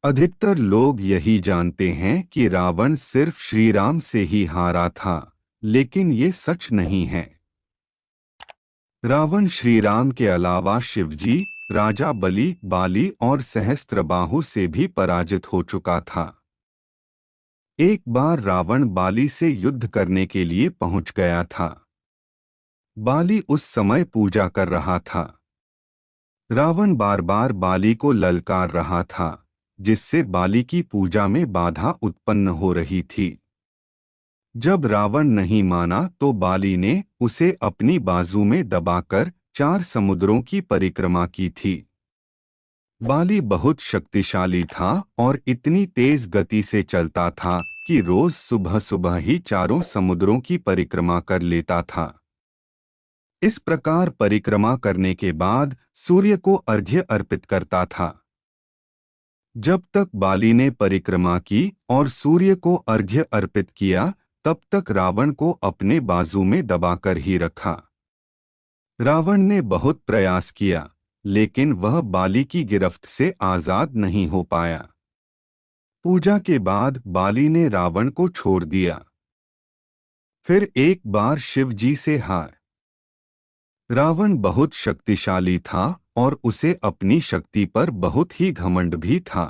अधिकतर लोग यही जानते हैं कि रावण सिर्फ श्री राम से ही हारा था, लेकिन ये सच नहीं है। रावण श्री राम के अलावा शिवजी, राजा बलि, बाली और सहस्त्रबाहु से भी पराजित हो चुका था। एक बार रावण बाली से युद्ध करने के लिए पहुंच गया था। बाली उस समय पूजा कर रहा था। रावण बार बार बाली को ललकार रहा था, जिससे बाली की पूजा में बाधा उत्पन्न हो रही थी। जब रावण नहीं माना तो बाली ने उसे अपनी बाजू में दबाकर 4 समुद्रों की परिक्रमा की थी। बाली बहुत शक्तिशाली था और इतनी तेज गति से चलता था कि रोज सुबह सुबह ही 4 समुद्रों की परिक्रमा कर लेता था। इस प्रकार परिक्रमा करने के बाद सूर्य को अर्घ्य अर्पित करता था। जब तक बाली ने परिक्रमा की और सूर्य को अर्घ्य अर्पित किया, तब तक रावण को अपने बाजू में दबाकर ही रखा। रावण ने बहुत प्रयास किया, लेकिन वह बाली की गिरफ्त से आजाद नहीं हो पाया। पूजा के बाद बाली ने रावण को छोड़ दिया। फिर एक बार शिव जी से हार। रावण बहुत शक्तिशाली था और उसे अपनी शक्ति पर बहुत ही घमंड भी था।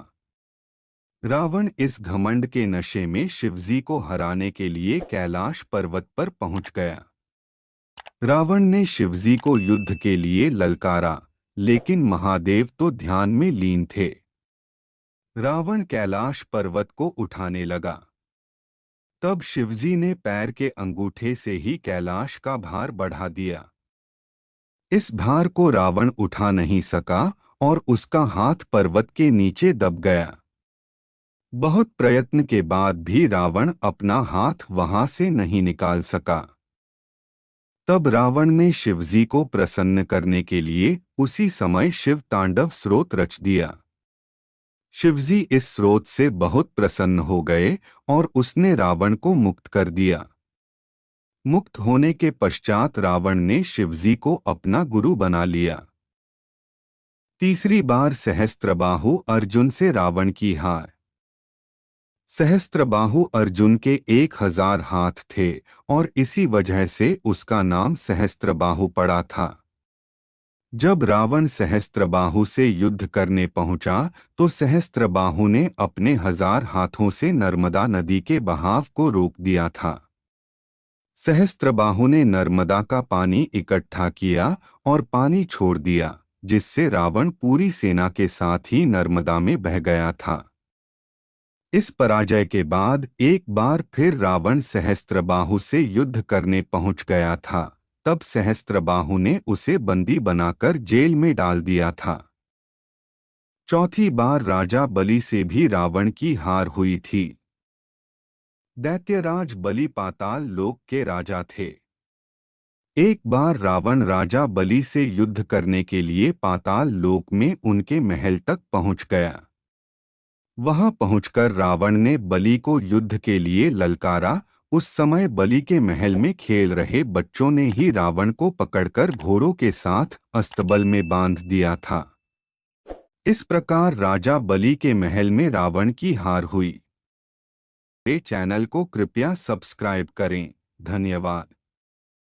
रावण इस घमंड के नशे में शिवजी को हराने के लिए कैलाश पर्वत पर पहुंच गया। रावण ने शिवजी को युद्ध के लिए ललकारा, लेकिन महादेव तो ध्यान में लीन थे। रावण कैलाश पर्वत को उठाने लगा। तब शिवजी ने पैर के अंगूठे से ही कैलाश का भार बढ़ा दिया। इस भार को रावण उठा नहीं सका और उसका हाथ पर्वत के नीचे दब गया। बहुत प्रयत्न के बाद भी रावण अपना हाथ वहां से नहीं निकाल सका। तब रावण ने शिवजी को प्रसन्न करने के लिए उसी समय शिव तांडव स्रोत रच दिया। शिवजी इस स्रोत से बहुत प्रसन्न हो गए और उसने रावण को मुक्त कर दिया। मुक्त होने के पश्चात रावण ने शिवजी को अपना गुरु बना लिया। तीसरी बार सहस्त्रबाहु अर्जुन से रावण की हार। सहस्त्रबाहु अर्जुन के 1000 हाथ थे और इसी वजह से उसका नाम सहस्त्रबाहु पड़ा था। जब रावण सहस्त्रबाहु से युद्ध करने पहुंचा तो सहस्त्रबाहु ने अपने 1000 हाथों से नर्मदा नदी के बहाव को रोक दिया था। सहस्त्रबाहु ने नर्मदा का पानी इकट्ठा किया और पानी छोड़ दिया, जिससे रावण पूरी सेना के साथ ही नर्मदा में बह गया था। इस पराजय के बाद एक बार फिर रावण सहस्त्रबाहु से युद्ध करने पहुंच गया था। तब सहस्त्रबाहु ने उसे बंदी बनाकर जेल में डाल दिया था। चौथी बार राजा बलि से भी रावण की हार हुई थी। दैत्यराज बलि पाताल लोक के राजा थे। एक बार रावण राजा बलि से युद्ध करने के लिए पाताल लोक में उनके महल तक पहुंच गया। वहां पहुंचकर रावण ने बलि को युद्ध के लिए ललकारा। उस समय बलि के महल में खेल रहे बच्चों ने ही रावण को पकड़कर घोड़ों के साथ अस्तबल में बांध दिया था। इस प्रकार राजा बलि के महल में रावण की हार हुई। मेरे चैनल को कृपया सब्सक्राइब करें। धन्यवाद।